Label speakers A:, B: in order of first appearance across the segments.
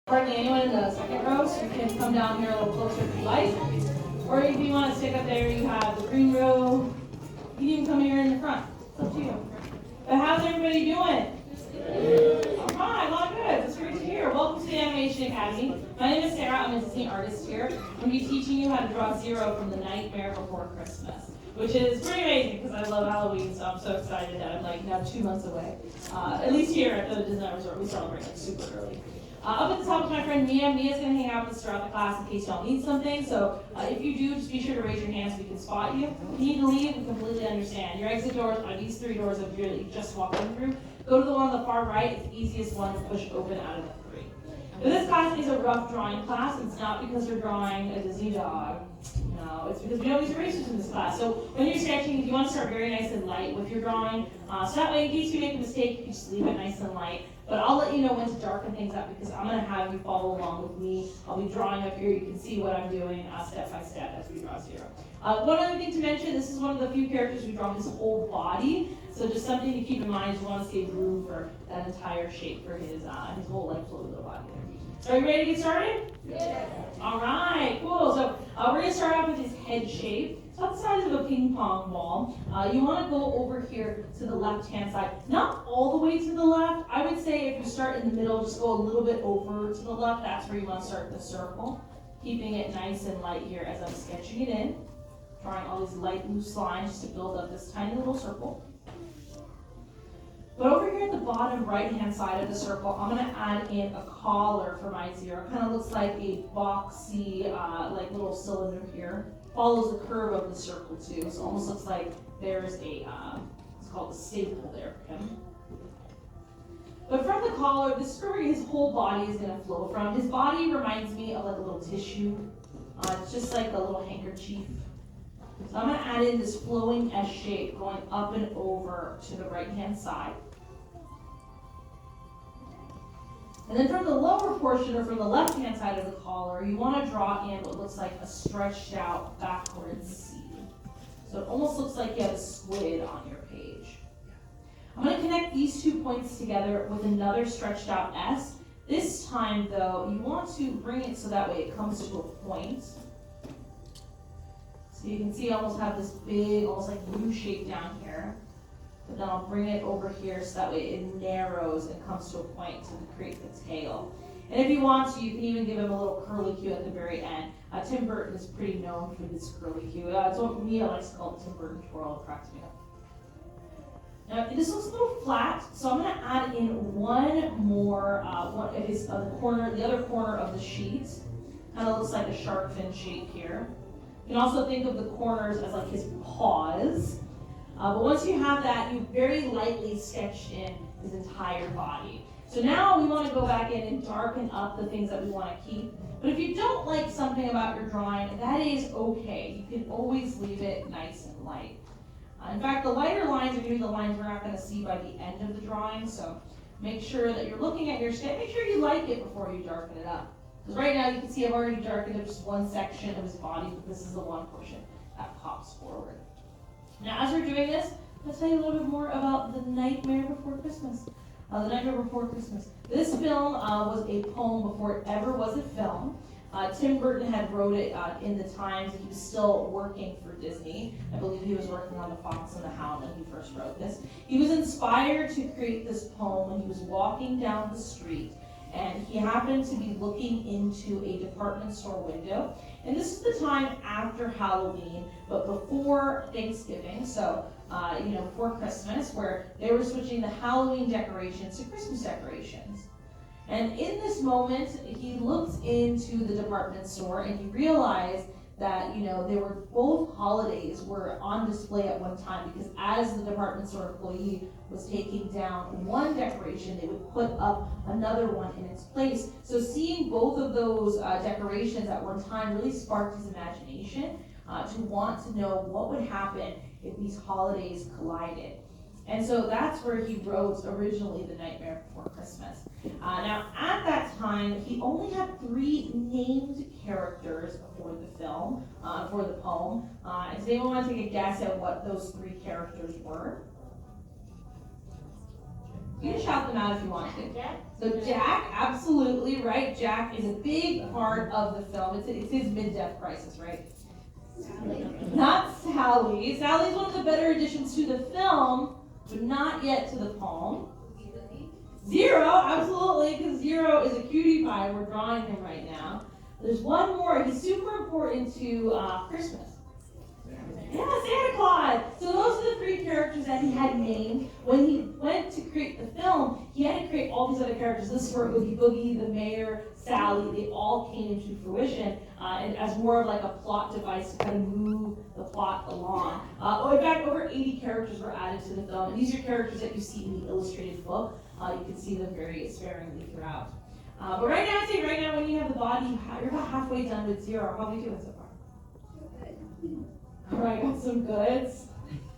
A: Hardly anyone in the second row, so you can come down here a little closer if you like. Or if you want to stick up there, you have the green row. You can even come here in the front. It's up to you. But how's everybody doing? All right, a lot of good. That's great to hear. Welcome to the Animation Academy. My name is Sarah. I'm a Disney artist here. I'm going to be teaching you how to draw Zero from The Nightmare Before Christmas, which is pretty amazing because I love Halloween, so I'm so excited that I'm like now 2 months away. At least here at the Disneyland Resort, we celebrate like super early. Up at the top is my friend Mia. Mia's going to hang out with us throughout the class in case y'all need something. So if you do, just be sure to raise your hand so we can spot you. If you need to leave, we completely understand. Your exit doors are these 3 doors that you just walked in through. Go to the one on the far right. It's the easiest one to push open out of the 3. But this class is a rough drawing class. It's not because we're drawing a Disney dog. No, it's because we don't use erasers in this class. So when you're sketching, if you want to start very nice and light with your drawing, so that way in case you make a mistake, you can just leave it nice and light. But I'll let you know when to darken things up because I'm going to have you follow along with me. I'll be drawing up here. You can see what I'm doing step by step as we draw Zero. One other thing to mention, this is one of the few characters we draw his whole body. So just something to keep in mind is you want to save room for that entire shape for his whole like floaty little body there. So are you ready to get started? Yeah. All right, cool. So we're going to start off with his head shape. It's about the size of a ping pong ball. You want to go over here to the left-hand side. Not all the way to the left. I would say if you start in the middle, just go a little bit over to the left. That's where you want to start the circle. Keeping it nice and light here as I'm sketching it in. Drawing all these light, loose lines just to build up this tiny little circle. But over here at the bottom right-hand side of the circle, I'm going to add in a collar for my Zero. Kind of looks like a boxy, like little cylinder here. Follows the curve of the circle too, so it almost looks like there's a, it's called a staple there for him. But from the collar, this is where his whole body is going to flow from. His body reminds me of like a little tissue. It's just like a little handkerchief. So I'm going to add in this flowing S shape going up and over to the right-hand side. And then from the lower portion, or from the left-hand side of the collar, you want to draw in what looks like a stretched out backwards C. So it almost looks like you have a squid on your page. I'm going to connect these 2 points together with another stretched out S. This time, though, you want to bring it so that way it comes to a point. So you can see I almost have this big, almost like U shape down here. But then I'll bring it over here so that way it narrows and comes to a point to create the tail. And if you want to, you can even give him a little curly Q at the very end. Tim Burton is pretty known for this curly Q. It's what Mia likes to call it Tim Burton twirl. It cracks me up. Now, this looks a little flat, so I'm going to add in one more, one of his, the other corner of the sheet. Kind of looks like a shark fin shape here. You can also think of the corners as like his paws. But once you have that, you very lightly sketched in his entire body. So now we want to go back in and darken up the things that we want to keep. But if you don't like something about your drawing, that is okay. You can always leave it nice and light. In fact, the lighter lines are going to be the lines we're not going to see by the end of the drawing. So make sure that you're looking at your sketch. Make sure you like it before you darken it up. Because right now you can see I've already darkened up just one section of his body, but this is the one portion that pops forward. Now, as we're doing this, let's tell you a little bit more about The Nightmare Before Christmas. The Nightmare Before Christmas. This film was a poem before it ever was a film. Tim Burton had wrote it in the times that he was still working for Disney. I believe he was working on The Fox and the Hound when he first wrote this. He was inspired to create this poem when he was walking down the street, and he happened to be looking into a department store window. And this is the time after Halloween, but before Thanksgiving, so before Christmas, where they were switching the Halloween decorations to Christmas decorations. And in this moment, he looked into the department store and he realized that they were both holidays were on display at one time, because as the department store employee was taking down one decoration, they would put up another one in its place. So seeing both of those decorations at one time really sparked his imagination to want to know what would happen if these holidays collided. And so that's where he wrote originally The Nightmare Before Christmas. Now, at that time, he only had 3 named characters for the film, for the poem. Does anyone want to take a guess at what those 3 characters were? You can shout them out if you want to. So Jack, absolutely, right? Jack is a big part of the film. It's his mid-death crisis, right? Sally. Not Sally. Sally's one of the better additions to the film, but not yet to the poem. Zero, absolutely, because Zero is a cutie pie. We're drawing him right now. There's one more. He's super important to Christmas. Yeah, Santa Claus. So those are the three characters that he had named. When he went to create the film, he had to create all these other characters. This is where Oogie Boogie, the mayor, Sally, they all came into fruition and as more of like a plot device to kind of move the plot along. In fact, over 80 characters were added to the film. And these are characters that you see in the illustrated book. You can see them very sparingly throughout. But right now, I'd say right now when you have the body, you're about halfway done with Zero. How are we doing so far? All right, got some goods.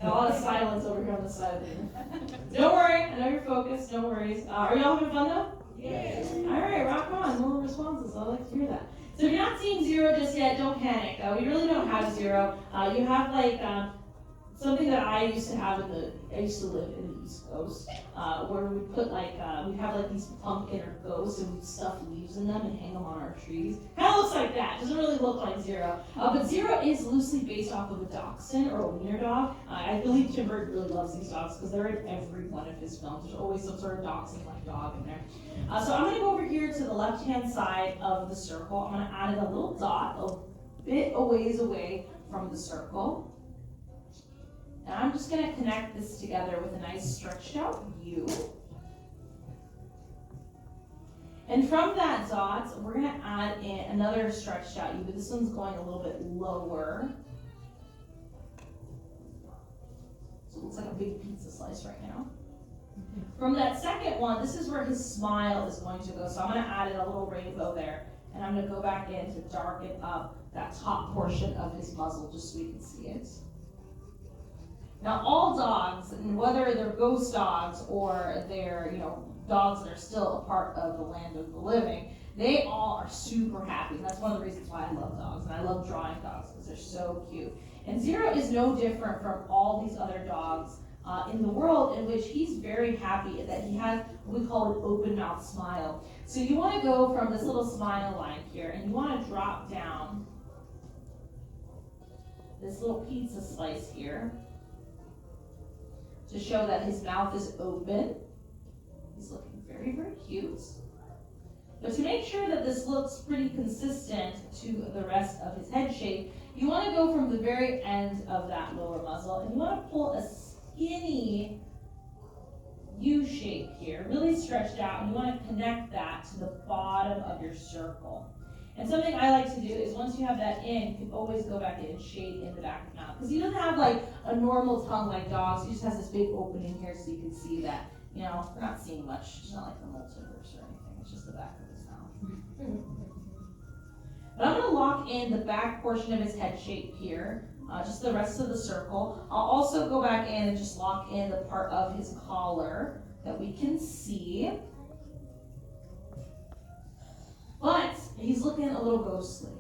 A: Got a lot of silence over here on the side of the Don't worry, I know you're focused, no worries. Are y'all having fun though? Yes. All right, rock on, little responses, I like to hear that. So if you're not seeing Zero just yet, don't panic. We really don't have Zero. You have like something that I used to have I used to live in the East Coast, where we put like, we'd have like these pumpkin or ghosts and we'd stuff leaves in them and hang them on our trees. Kind of looks like that, doesn't really look like Zero. But Zero is loosely based off of a dachshund or a wiener dog. I believe Tim Burton really loves these dogs because they're in every one of his films. There's always some sort of dachshund-like dog in there. So I'm gonna go over here to the left-hand side of the circle. I'm gonna add in a little dot a bit a ways away from the circle. And I'm just going to connect this together with a nice stretched out U. And from that dot, we're going to add in another stretched out U, but this one's going a little bit lower. So it looks like a big pizza slice right now. From that second one, this is where his smile is going to go. So I'm going to add in a little rainbow there. And I'm going to go back in to darken up that top portion of his muzzle just so we can see it. Now, all dogs, whether they're ghost dogs or they're, dogs that are still a part of the land of the living, they all are super happy. And that's one of the reasons why I love dogs. And I love drawing dogs because they're so cute. And Zero is no different from all these other dogs in the world, in which he's very happy that he has what we call an open mouth smile. So you want to go from this little smile line here, and you want to drop down this little pizza slice here, to show that his mouth is open. He's looking very, very cute. But to make sure that this looks pretty consistent to the rest of his head shape, you want to go from the very end of that lower muzzle and you want to pull a skinny U shape here, really stretched out, and you want to connect that to the bottom of your circle. And something I like to do is once you have that in, you can always go back in and shade in the back of the mouth. Because he doesn't have like a normal tongue like dogs. He just has this big opening here so you can see that, we're not seeing much. It's not like the multiverse or anything. It's just the back of his mouth. But I'm going to lock in the back portion of his head shape here, just the rest of the circle. I'll also go back in and just lock in the part of his collar that we can see. But he's looking a little ghostly.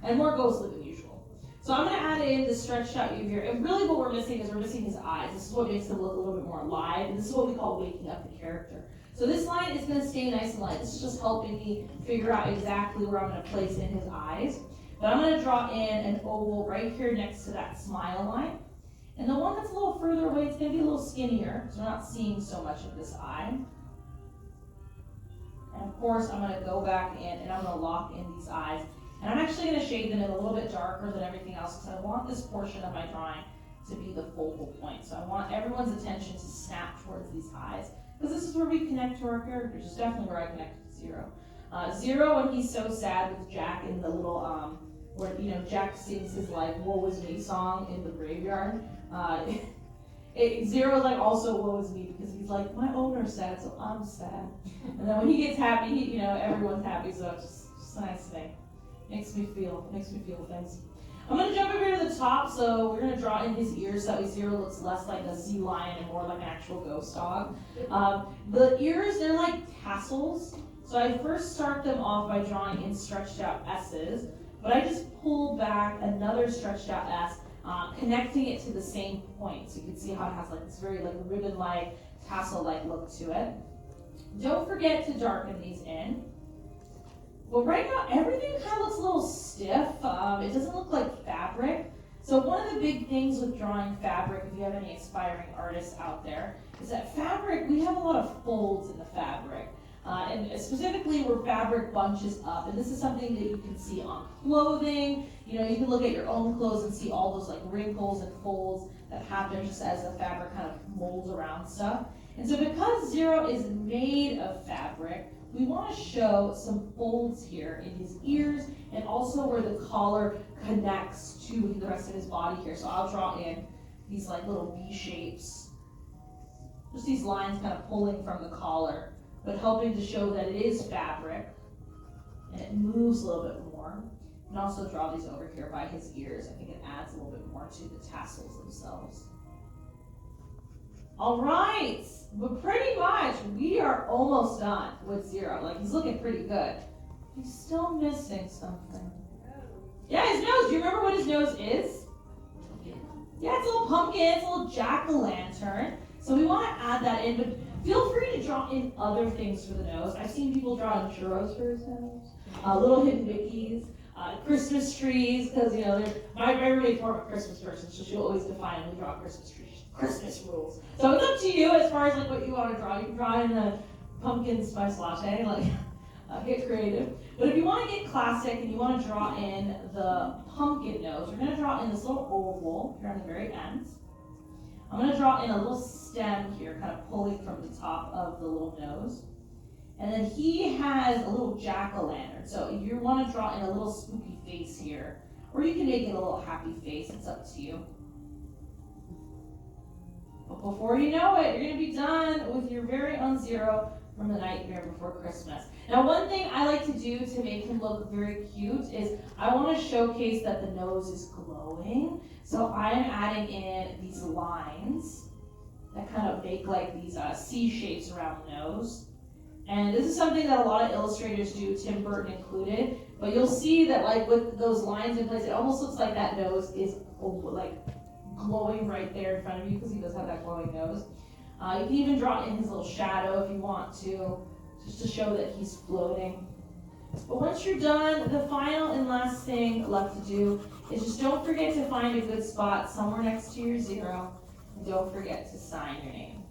A: And more ghostly than usual. So I'm going to add in the stretched out U here. And really what we're missing is we're missing his eyes. This is what makes him look a little bit more alive. And this is what we call waking up the character. So this line is going to stay nice and light. This is just helping me figure out exactly where I'm going to place in his eyes. But I'm going to draw in an oval right here next to that smile line. And the one that's a little further away, it's going to be a little skinnier. So we're not seeing so much of this eye. And of course, I'm going to go back in and I'm going to lock in these eyes. And I'm actually going to shade them in a little bit darker than everything else because I want this portion of my drawing to be the focal point. So I want everyone's attention to snap towards these eyes because this is where we connect to our characters. It's definitely where I connect to Zero. Zero, when he's so sad with Jack in the little, where, Jack sings his woe is me song in the graveyard. Zero's also woe is me because he's like, my owner's sad, so I'm sad. And then when he gets happy, everyone's happy, so it's just a nice thing. Makes me feel things. I'm going to jump over here to the top, so we're going to draw in his ears so that way Zero looks less like a sea lion and more like an actual ghost dog. The ears, they're like tassels, so I first start them off by drawing in stretched out S's, but I just pull back another stretched out S, connecting it to the same point. So you can see how it has this very ribbon-like tassel-like look to it. Don't forget to darken these in. But right now, everything kind of looks a little stiff. It doesn't look like fabric. So one of the big things with drawing fabric, if you have any aspiring artists out there, is that fabric, we have a lot of folds in the fabric. And specifically where fabric bunches up. And this is something that you can see on clothing. You know, you can look at your own clothes and see all those like wrinkles and folds that happen just as the fabric kind of molds around stuff. And so because Zero is made of fabric, we want to show some folds here in his ears and also where the collar connects to the rest of his body here. So I'll draw in these like little V shapes. Just these lines kind of pulling from the collar, but helping to show that it is fabric and it moves a little bit more. And also draw these over here by his ears. I think it adds a little bit more to the tassels themselves. All right, but pretty much we are almost done with Zero. Like he's looking pretty good. He's still missing something. Yeah, his nose. Do you remember what his nose is? Yeah, it's a little pumpkin. It's a little jack-o'-lantern. So we want to add that in, but feel free to draw in other things for the nose. I've seen people draw in churros for his nose, little hidden Mickeys, Christmas trees, because you know, everybody's more of a Christmas person, so she'll always define when we draw Christmas trees. Christmas rules. So it's up to you as far as like what you want to draw. You can draw in the pumpkin spice latte, like get creative. But if you want to get classic and you want to draw in the pumpkin nose, we're going to draw in this little oval here on the very end. I'm going to draw in a little stem here, kind of pulling from the top of the little nose. And then he has a little jack-o'-lantern. So you want to draw in a little spooky face here. Or you can make it a little happy face. It's up to you. But before you know it, you're going to be done with your very own Zero from the Nightmare Before Christmas. Now, one thing I like to do to make him look very cute is I want to showcase that the nose is glowing. So I'm adding in these lines that kind of make like these C shapes around the nose. And this is something that a lot of illustrators do, Tim Burton included. But you'll see that like with those lines in place, it almost looks like that nose is like glowing right there in front of you because he does have that glowing nose. You can even draw in his little shadow if you want to, just to show that he's floating. But once you're done, the final and last thing left to do is just don't forget to find a good spot somewhere next to your Zero, and don't forget to sign your name.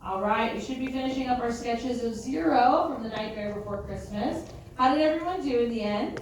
A: All right, we should be finishing up our sketches of Zero from the Nightmare Before Christmas. How did everyone do in the end?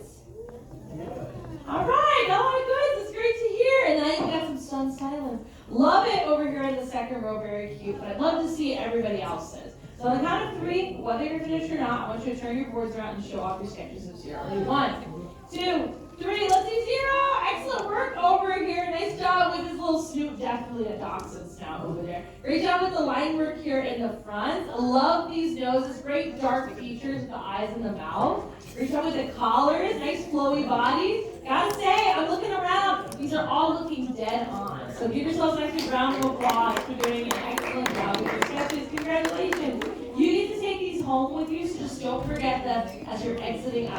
A: All right, got a lot of goods. It's great to hear. And then I even got some stunned silence. Love it over here in the second row, very cute. But I'd love to see everybody else's. So on the count of three, whether you're finished or not, I want you to turn your boards around and show off your sketches of Zero. Ready? 1, 2, 3. Let's see Zero. Excellent work over here. Nice job with his little snoot. Definitely a dachshund snout over there. Great job with the line work here in the front. I love these noses. Great dark features with the eyes and the mouth. Great job with the collars. Nice flowy bodies. Gotta say, I'm looking around. These are all looking dead on. So give yourselves a nice round of applause for doing an excellent job with your sketches. Congratulations. You get to take these home with you, so just don't forget that as you're exiting out.